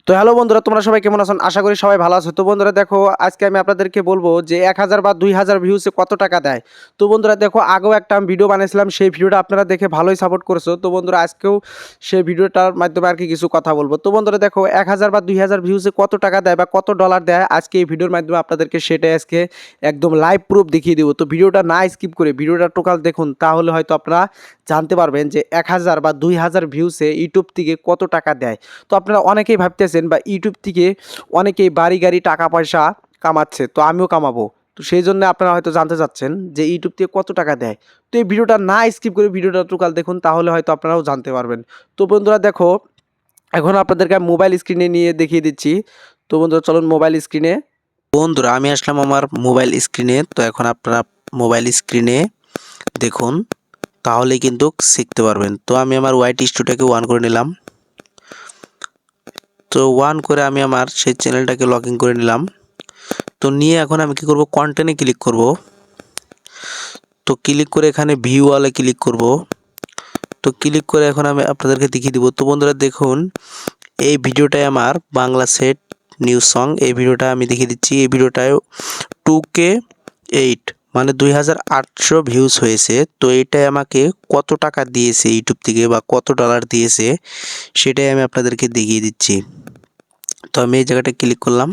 তো হ্যালো বন্ধুরা, তোমরা সবাই কেমন আছেন? আশা করি সবাই ভালো আছো। তো বন্ধুরা দেখো, আজকে আমি আপনাদেরকে বলবো যে 1000 বা 2000 ভিউসে কত টাকা দেয়। তো বন্ধুরা দেখো, আগেও একটা আমি ভিডিও বানিয়েছিলাম, সেই ভিডিওটা আপনারা দেখে ভালোই সাপোর্ট করেছো। তো বন্ধুরা আজকেও সেই ভিডিওটার মাধ্যমে আর কি কিছু কথা বলবো। তো বন্ধুরা দেখো, 1000 বা 2000 ভিউসে কত টাকা দেয় বা কত ডলার দেয়, আজকে এই ভিডিওর মাধ্যমে আপনাদেরকে সেটাই আজকে একদম লাইভ প্রুফ দেখিয়ে দেবো। তো ভিডিওটা না স্কিপ করে ভিডিওটা টোটাল দেখুন, তাহলে হয়তো আপনারা জানতে পারবেন যে 1000 বা 2000 ভিউসে ইউটিউব থেকে কত টাকা দেয়। তো আপনারা অনেকেই ভাবতেছেন বা ইউটিউব থেকে অনেকেই বাড়ি গাড়ি টাকা পয়সা কামাচ্ছে, তো আমিও কামাবো। তো সেই জন্য আপনারা হয়তো জানতে চাচ্ছেন যে ইউটিউব থেকে কত টাকা দেয়। তো এই ভিডিওটা না স্কিপ করে ভিডিওটা টোটাল দেখুন, তাহলে হয়তো আপনারাও জানতে পারবেন। তো বন্ধুরা দেখো, এখন আপনাদেরকে আমি মোবাইল স্ক্রিনে নিয়ে দেখিয়ে দিচ্ছি। তো বন্ধুরা চলুন মোবাইল স্ক্রিনে। বন্ধুরা আমি আসলাম আমার মোবাইল স্ক্রিনে। তো এখন আপনারা মোবাইল স্ক্রিনে দেখুন, তাহলেই কিন্তু শিখতে পারবেন। তো আমি আমার ওয়াইট স্টুডিওটাকে অন করে নিলাম। তো অন করে আমি আমার সেই চ্যানেলটাকে লগ ইন করে নিলাম। তো নিয়ে এখন আমি কি করব, কন্টেন্টে ক্লিক করব। তো ক্লিক করে এখানে ভিউ ওয়ালে ক্লিক করব। তো ক্লিক করে এখন আমি আপনাদেরকে দেখিয়ে দিব। তো বন্ধুরা দেখুন, এই ভিডিওটাই আমার বাংলা সেট নিউজ সং। এই ভিডিওটা আমি দেখিয়ে দিচ্ছি। এই ভিডিওটায় 2K8 মানে 2800 ভিউজ হয়েছে। তো এইটাই আমাকে কত টাকা দিয়েছে ইউটিউব থেকে বা কত ডলার দিয়েছে, সেটাই আমি আপনাদেরকে দেখিয়ে দিচ্ছি। তো আমি এই জায়গাটা ক্লিক করলাম।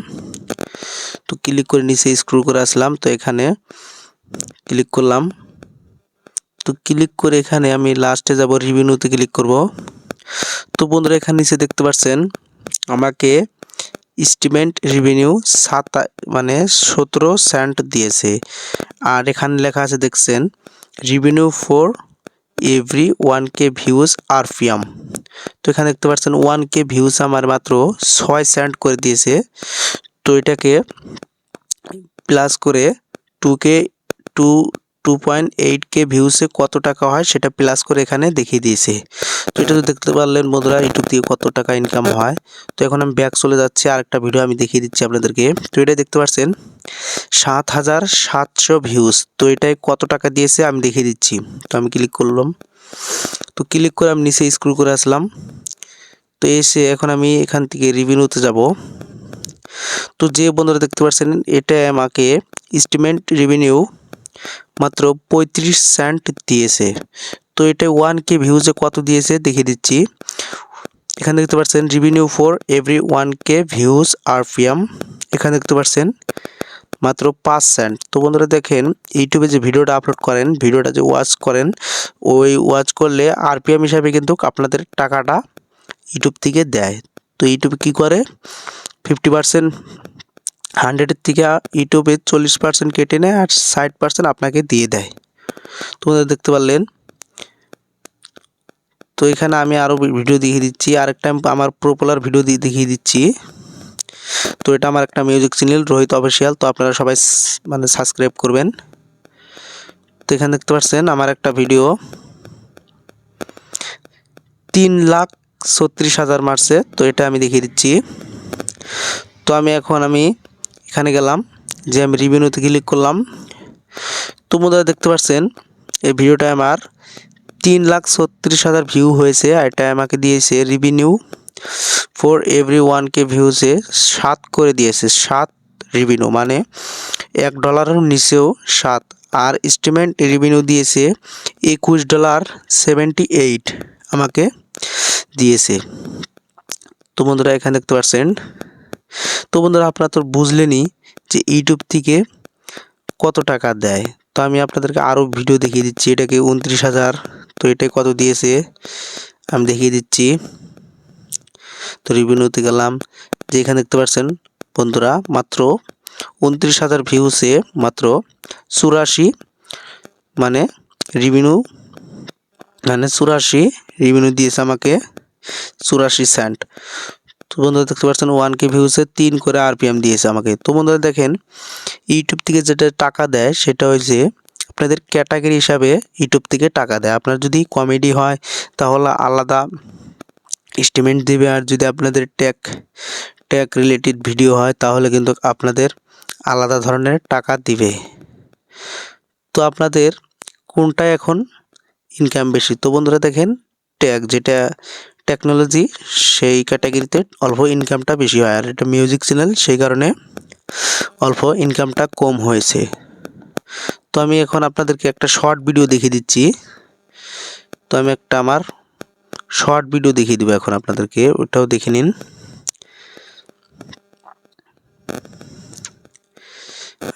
তো ক্লিক করে নিচে স্ক্রল করে আসলাম। তো এখানে ক্লিক করলাম। তো ক্লিক করে এখানে আমি লাস্টে যাব, রিভিনিউতে ক্লিক করব। তো বন্ধুরা এখানে নিচে দেখতে পাচ্ছেন আমাকে এস্টিমেট রেভিনিউ 17 সেন্ট দিয়েছে। আর এখানে লেখা আছে দেখছেন, revenue for every 1K views RPM. তো এখানে দেখতে পাচ্ছেন 1K ভিউজ আমার মাত্র 6 সেন্ট করে দিয়েছে। তো এটাকে প্লাস করে 2K 2.8K ভিউসে কত টাকা হয় সেটা প্লাস করে এখানে দেখিয়ে দিয়েছে। তো এটা তো দেখতে পারলেন বন্ধুরা, ইউটিউব থেকে কত টাকা ইনকাম হয়। তো এখন আমি ব্যাক চলে যাচ্ছি, আরেকটা ভিডিও আমি দেখিয়ে দিচ্ছি আপনাদেরকে। তো এটা দেখতে পাচ্ছেন 7700 ভিউজ। তো এটাই কত টাকা দিয়েছে আমি দেখিয়ে দিচ্ছি। তো আমি ক্লিক করলাম। তো ক্লিক করে আমি নিচে স্ক্রল করে আসলাম। তো এসে এখন আমি এখান থেকে রিভিনিউতে যাব। তো যে বন্ধুরা দেখতে পাচ্ছেন, এটা আমাকে এস্টিমেট রেভিনিউ মাত্র 35 সেন্ট দিয়েছে। তো এটা 1K ভিউজে কত দিয়েছে দেখিয়ে দিচ্ছি। এখানে দেখতে পাচ্ছেন revenue for every 1K views RPM. এখানে দেখতে পাচ্ছেন মাত্র 5 সেন্ট। তো বন্ধুরা দেখেন, ইউটিউবে যে ভিডিওটা আপলোড করেন, ভিডিওটা যে ওয়াচ করেন, ওই ওয়াচ করলে আরপিএম হিসাবে কিন্তু আপনাদের টাকাটা ইউটিউব থেকে দেয়। তো ইউটিউব কি করে, 50% 100-এর থেকে ইউটিউবে 40% কেটে নেয় আর 60% আপনাকে দিয়ে দেয়। তোমরা দেখতে পারলেন। তো এখানে আমি আরও ভিডিও দেখিয়ে দিচ্ছি, আরেকটা আমার পপুলার ভিডিও দেখিয়ে দিচ্ছি। তো এটা আমার একটা মিউজিক চ্যানেল, রোহিত অফিসিয়াল। তো আপনারা সবাই মানে সাবস্ক্রাইব করবেন। তো এখানে দেখতে পাচ্ছেন আমার একটা ভিডিও 3,36,000 মারছে। তো এটা আমি দেখিয়ে দিচ্ছি। তো আমি এখানে গেলাম, যে আমি রিভিনিউতে ক্লিক করলাম। তো বন্ধুরা দেখতে পাচ্ছেন এই ভিডিওটা আমার 3,36,000 ভিউ হয়েছে। আর এটা আমাকে দিয়েছে রেভিনিউ ফর এভরি 1K ভিউজে 7 করে দিয়েছে। 7 রেভিনিউ মানে $1 নিচেও 7। আর এস্টিমেট রেভিনিউ দিয়েছে $21.78 আমাকে দিয়েছে। তো বন্ধুরা এখানে দেখতে পাচ্ছেন। তো বন্ধুরা আপনারা তো বুঝলেনই যে ইউটিউব থেকে কত টাকা দেয়। তো আমি আপনাদেরকে আরও ভিডিও দেখিয়ে দিচ্ছি। এটাকে 29,000। তো এটাই কত দিয়েছে আমি দেখিয়ে দিচ্ছি। তো রিভিনিউতে গেলাম, যে এখানে দেখতে পাচ্ছেন বন্ধুরা মাত্র 29,000 ভিউসে মাত্র 84 মানে রিভিনিউ মানে 84 রিভিনিউ দিয়েছে আমাকে 84 সেন্ট। তো বন্ধুরা দেখতে পাচ্ছেন 1K ভিউসে 3 করে আরপিএম দিয়েছে আমাকে। তো বন্ধুরা দেখেন, ইউটিউব থেকে যেটা টাকা দেয় সেটা হচ্ছে আপনাদের ক্যাটাগরি হিসাবে ইউটিউব থেকে টাকা দেয়। আপনার যদি কমেডি হয় তাহলে আলাদা এস্টিমেট দেবে, আর যদি আপনাদের ট্যাগ রিলেটেড ভিডিও হয় তাহলে কিন্তু আপনাদের আলাদা ধরনের টাকা দিবে। তো আপনাদের কোনটা এখন ইনকাম বেশি? তো বন্ধুরা দেখেন, টেকনোলজি সেই ক্যাটাগরিতে অল্প ইনকামটা বেশি হয়, আর এটা মিউজিক চ্যানেল সেই কারণে অল্প ইনকামটা কম হয়েছে। তো আমি এখন আপনাদেরকে একটা শর্ট ভিডিও দেখিয়ে দিচ্ছি। তো আমি একটা আমার শর্ট ভিডিও দেখিয়ে দেবো এখন আপনাদেরকে, ওটাও দেখে নিন।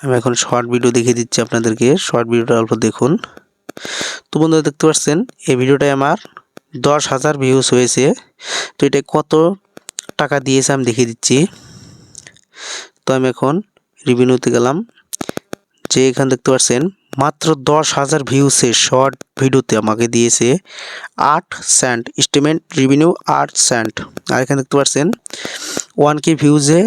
আমি এখন শর্ট ভিডিও দেখিয়ে দিচ্ছি আপনাদেরকে, শর্ট ভিডিওটা অল্প দেখুন। তো বন্ধুরা দেখতে পাচ্ছেন এই ভিডিওটায় আমার 10,000 ভিউজ হয়েছে। তো এটা কত টাকা দিয়েছে আমি দেখিয়ে দিচ্ছি। তো আমি এখন রিভিনিউতে গেলাম, যে এখানে দেখতে পাচ্ছেন মাত্র 10,000 ভিউসে শর্ট ভিডিওতে আমাকে দিয়েছে 8 সেন্ট, এস্টিমেট রেভিনিউ 8 সেন্ট। আর এখানে দেখতে পাচ্ছেন 1K ভিউজে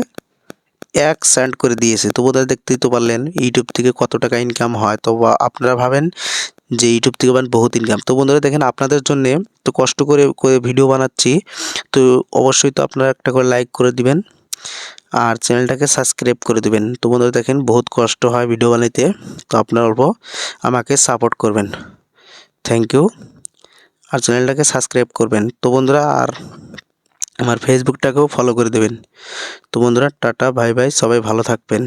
1 সেন্ট করে দিয়েছে। তো বোধহয় দেখতেই তো পারলেন ইউটিউব থেকে কত টাকা ইনকাম হয়। তো আপনারা ভাবেন যে ইউটিউব থেকে বহুত ইনকাম। তো বন্ধুরা দেখেন আপনাদের জন্যে তো কষ্ট করে ভিডিও বানাচ্ছি, তো অবশ্যই তো আপনারা একটা করে লাইক করে দিবেন আর চ্যানেলটাকে সাবস্ক্রাইব করে দিবেন। তো বন্ধুরা দেখেন বহুত কষ্ট হয় ভিডিও বানাইতে, তো আপনারা অল্প আমাকে সাপোর্ট করবেন। Thank you. আর চ্যানেলটাকে সাবস্ক্রাইব করবেন। তো বন্ধুরা আর আমার ফেসবুকটাকেও ফলো করে দেবেন। তো বন্ধুরা টাটা, বাই বাই, সবাই ভালো থাকবেন।